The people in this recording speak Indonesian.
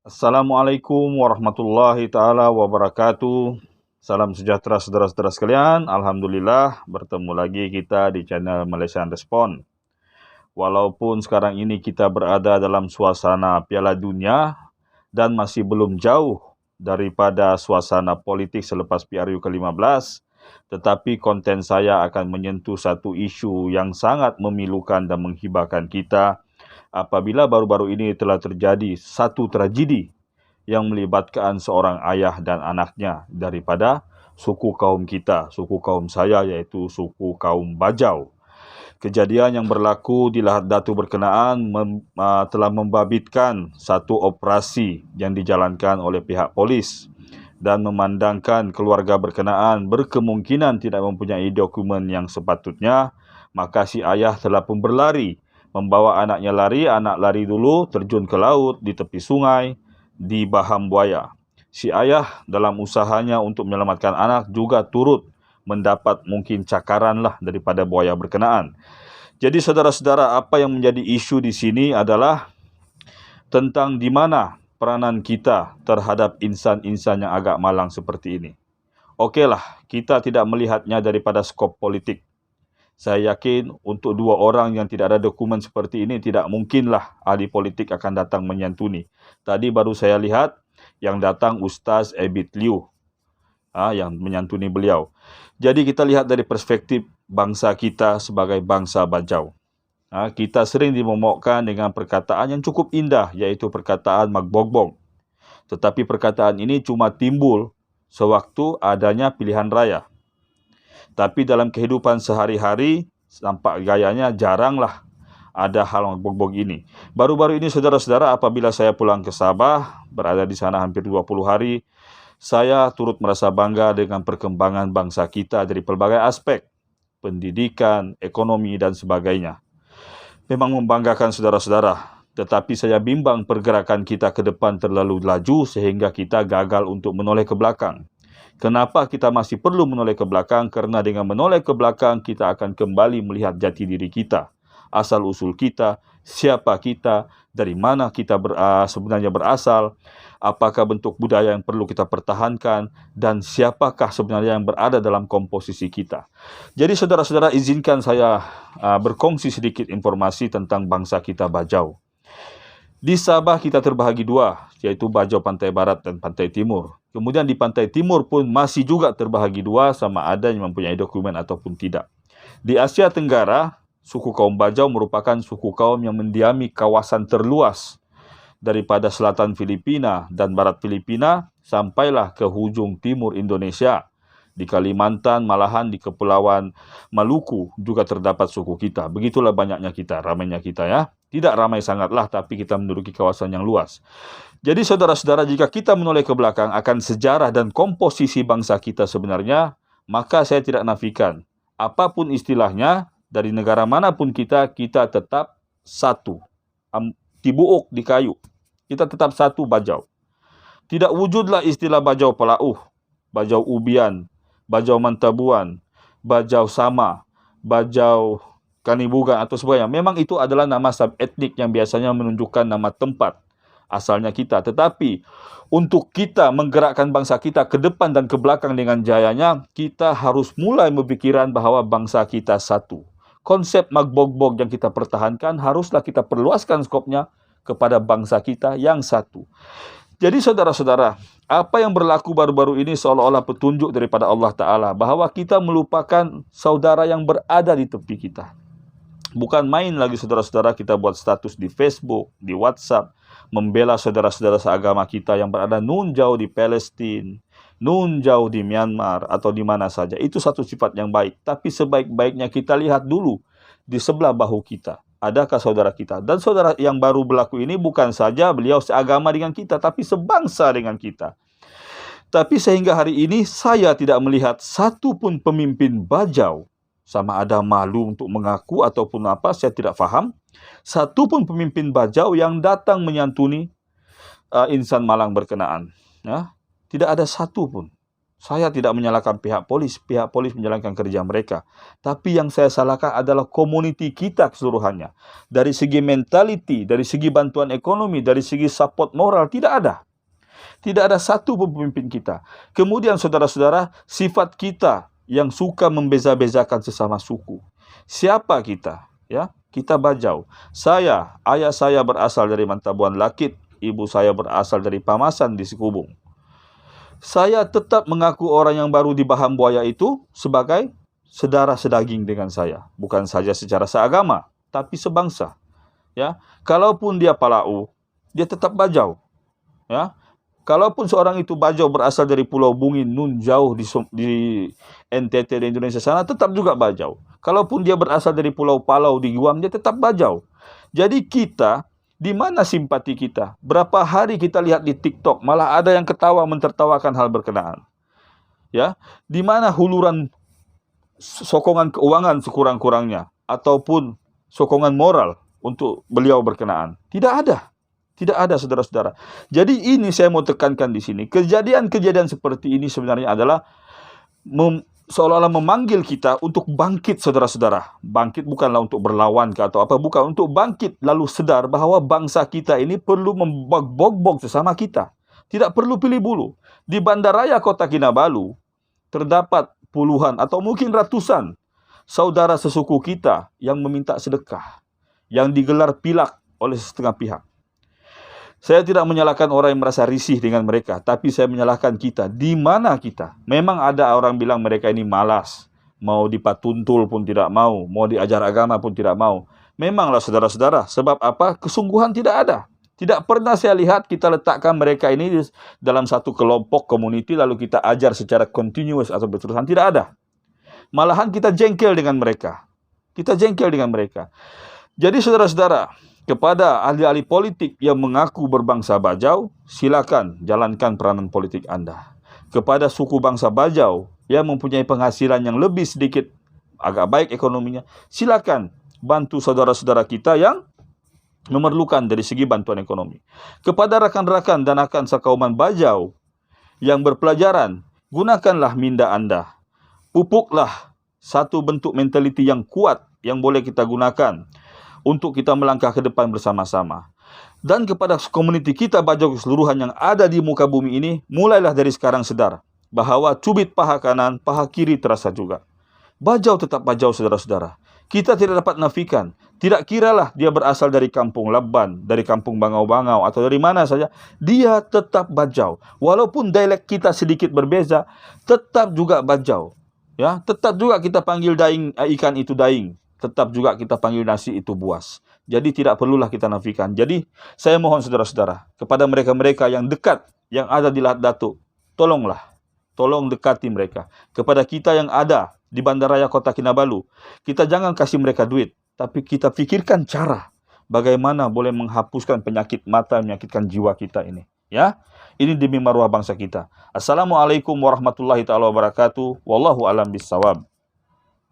Assalamualaikum warahmatullahi taala wabarakatuh. Salam sejahtera saudara-saudara sekalian. Alhamdulillah bertemu lagi kita di channel Malaysian Respond. Walaupun sekarang ini kita berada dalam suasana Piala Dunia dan masih belum jauh daripada suasana politik selepas PRU ke-15, tetapi konten saya akan menyentuh satu isu yang sangat memilukan dan menghibahkan kita apabila baru-baru ini telah terjadi satu tragedi yang melibatkan seorang ayah dan anaknya daripada suku kaum kita, suku kaum saya, iaitu suku kaum Bajau. Kejadian yang berlaku di Lahad Datu berkenaan telah membabitkan satu operasi yang dijalankan oleh pihak polis dan memandangkan keluarga berkenaan berkemungkinan tidak mempunyai dokumen yang sepatutnya, maka si ayah telah pun berlari, membawa anaknya lari, anak lari dulu, terjun ke laut, di tepi sungai, di baham buaya. Si ayah dalam usahanya untuk menyelamatkan anak juga turut mendapat mungkin cakaran lah daripada buaya berkenaan. Jadi saudara-saudara, apa yang menjadi isu di sini adalah tentang di mana peranan kita terhadap insan-insan yang agak malang seperti ini. Okeylah, kita tidak melihatnya daripada skop politik. Saya yakin untuk dua orang yang tidak ada dokumen seperti ini, tidak mungkinlah ahli politik akan datang menyantuni. Tadi baru saya lihat yang datang Ustaz Abid Liu, yang menyantuni beliau. Jadi kita lihat dari perspektif bangsa kita sebagai bangsa Bajau. Kita sering dimomokkan dengan perkataan yang cukup indah, iaitu perkataan magbogbong. Tetapi perkataan ini cuma timbul sewaktu adanya pilihan raya. Tapi dalam kehidupan sehari-hari, nampak gayanya jaranglah ada hal magbogbong ini. Baru-baru ini saudara-saudara, apabila saya pulang ke Sabah, berada di sana hampir 20 hari, saya turut merasa bangga dengan perkembangan bangsa kita dari pelbagai aspek, pendidikan, ekonomi, dan sebagainya. Memang membanggakan saudara-saudara, tetapi saya bimbang pergerakan kita ke depan terlalu laju sehingga kita gagal untuk menoleh ke belakang. Kenapa kita masih perlu menoleh ke belakang? Kerana dengan menoleh ke belakang, kita akan kembali melihat jati diri kita, asal-usul kita, siapa kita, dari mana kita sebenarnya berasal, apakah bentuk budaya yang perlu kita pertahankan, dan siapakah sebenarnya yang berada dalam komposisi kita. Jadi saudara-saudara, izinkan saya berkongsi sedikit informasi tentang bangsa kita Bajau. Di Sabah kita terbahagi dua, iaitu Bajau Pantai Barat dan Pantai Timur. Kemudian di Pantai Timur pun masih juga terbahagi dua, sama ada yang mempunyai dokumen ataupun tidak. Di Asia Tenggara, suku kaum Bajau merupakan suku kaum yang mendiami kawasan terluas daripada selatan Filipina dan barat Filipina sampailah ke hujung timur Indonesia. Di Kalimantan, malahan di Kepulauan Maluku juga terdapat suku kita. Begitulah banyaknya kita, ramainya kita ya. Tidak ramai sangatlah, tapi kita menduduki kawasan yang luas. Jadi saudara-saudara, jika kita menoleh ke belakang akan sejarah dan komposisi bangsa kita sebenarnya, maka saya tidak nafikan. Apapun istilahnya, dari negara manapun kita tetap satu. Tibuuk di kayu. Kita tetap satu Bajau. Tidak wujudlah istilah Bajau Pelauh, Bajau Ubian, Bajau Mantabuan, Bajau Sama, Bajau Kanibugan atau sebagainya. Memang itu adalah nama sub-etnik yang biasanya menunjukkan nama tempat asalnya kita. Tetapi untuk kita menggerakkan bangsa kita ke depan dan ke belakang dengan jayanya, kita harus mulai berpikiran bahawa bangsa kita satu. Konsep magbogbog yang kita pertahankan haruslah kita perluaskan skopnya kepada bangsa kita yang satu. Jadi saudara-saudara, apa yang berlaku baru-baru ini seolah-olah petunjuk daripada Allah Ta'ala bahawa kita melupakan saudara yang berada di tepi kita. Bukan main lagi saudara-saudara kita buat status di Facebook, di WhatsApp, membela saudara-saudara seagama kita yang berada nun jauh di Palestin, nun jauh di Myanmar atau di mana saja. Itu satu sifat yang baik. Tapi sebaik-baiknya kita lihat dulu di sebelah bahu kita. Adakah saudara kita? Dan saudara yang baru berlaku ini bukan saja beliau seagama dengan kita, tapi sebangsa dengan kita. Tapi sehingga hari ini saya tidak melihat satu pun pemimpin Bajau, sama ada malu untuk mengaku ataupun apa, saya tidak faham. Satu pun pemimpin Bajau yang datang menyantuni insan malang berkenaan. Ya? Tidak ada satu pun. Saya tidak menyalahkan pihak polis menjalankan kerja mereka. Tapi yang saya salahkan adalah community kita keseluruhannya. Dari segi mentality, dari segi bantuan ekonomi, dari segi support moral, tidak ada. Tidak ada satu pemimpin kita. Kemudian saudara-saudara, sifat kita yang suka membeza-bezakan sesama suku. Siapa kita? Ya, kita Bajau. Ayah saya berasal dari Mantabuan Lakit, ibu saya berasal dari Pamasan di Sikubung. Saya tetap mengaku orang yang baru di Baham Buaya itu sebagai saudara sedaging dengan saya, bukan saja secara seagama, tapi sebangsa. Ya, kalaupun dia Palau, dia tetap Bajau. Ya, kalaupun seorang itu Bajau berasal dari Pulau Bungin, nun jauh di NTT di Indonesia sana, tetap juga Bajau. Kalaupun dia berasal dari Pulau Palau di Guam, dia tetap Bajau. Jadi kita, di mana simpati kita? Berapa hari kita lihat di TikTok, malah ada yang ketawa mentertawakan hal berkenaan. Ya, di mana huluran sokongan keuangan sekurang-kurangnya, ataupun sokongan moral untuk beliau berkenaan? Tidak ada. Tidak ada, saudara-saudara. Jadi ini saya mau tekankan di sini. Kejadian-kejadian seperti ini sebenarnya adalah seolah-olah memanggil kita untuk bangkit, saudara-saudara. Bangkit bukanlah untuk berlawan ke atau apa, bukan. Untuk bangkit lalu sadar bahwa bangsa kita ini perlu membog-bog sesama kita. Tidak perlu pilih bulu. Di bandaraya Kota Kinabalu terdapat puluhan atau mungkin ratusan saudara sesuku kita yang meminta sedekah, yang digelar pilak oleh setengah pihak. Saya tidak menyalahkan orang yang merasa risih dengan mereka, tapi saya menyalahkan kita. Di mana kita? Memang ada orang bilang mereka ini malas. Mau dipatuntul pun tidak mau. Mau diajar agama pun tidak mau. Memanglah saudara-saudara. Sebab apa? Kesungguhan tidak ada. Tidak pernah saya lihat kita letakkan mereka ini dalam satu kelompok community lalu kita ajar secara continuous atau berterusan. Tidak ada. Malahan kita jengkel dengan mereka. Jadi saudara-saudara, kepada ahli-ahli politik yang mengaku berbangsa Bajau, silakan jalankan peranan politik Anda. Kepada suku bangsa Bajau yang mempunyai penghasilan yang lebih sedikit, agak baik ekonominya, silakan bantu saudara-saudara kita yang memerlukan dari segi bantuan ekonomi. Kepada rakan-rakan dan akan sekauman Bajau yang berpelajaran, gunakanlah minda Anda. Pupuklah satu bentuk mentaliti yang kuat yang boleh kita gunakan untuk kita melangkah ke depan bersama-sama. Dan kepada komuniti kita Bajau keseluruhan yang ada di muka bumi ini, mulailah dari sekarang sadar bahwa cubit paha kanan, paha kiri terasa juga. Bajau tetap Bajau, saudara-saudara. Kita tidak dapat nafikan. Tidak kiralah dia berasal dari kampung Laban, dari kampung Bangau-Bangau, atau dari mana saja. Dia tetap Bajau. Walaupun dialek kita sedikit berbeza, tetap juga Bajau. Ya, tetap juga kita panggil daing, ikan itu daing. Tetap juga kita panggil nasi itu buas. Jadi tidak perlulah kita nafikan. Jadi saya mohon saudara-saudara, kepada mereka-mereka yang dekat, yang ada di Lahad Datuk, tolong dekati mereka. Kepada kita yang ada di Bandaraya Kota Kinabalu, kita jangan kasih mereka duit, tapi kita pikirkan cara bagaimana boleh menghapuskan penyakit mata, menyakitkan jiwa kita ini. Ya, ini demi maruah bangsa kita. Assalamualaikum warahmatullahi taala wabarakatuh. Wallahu alam bissawab.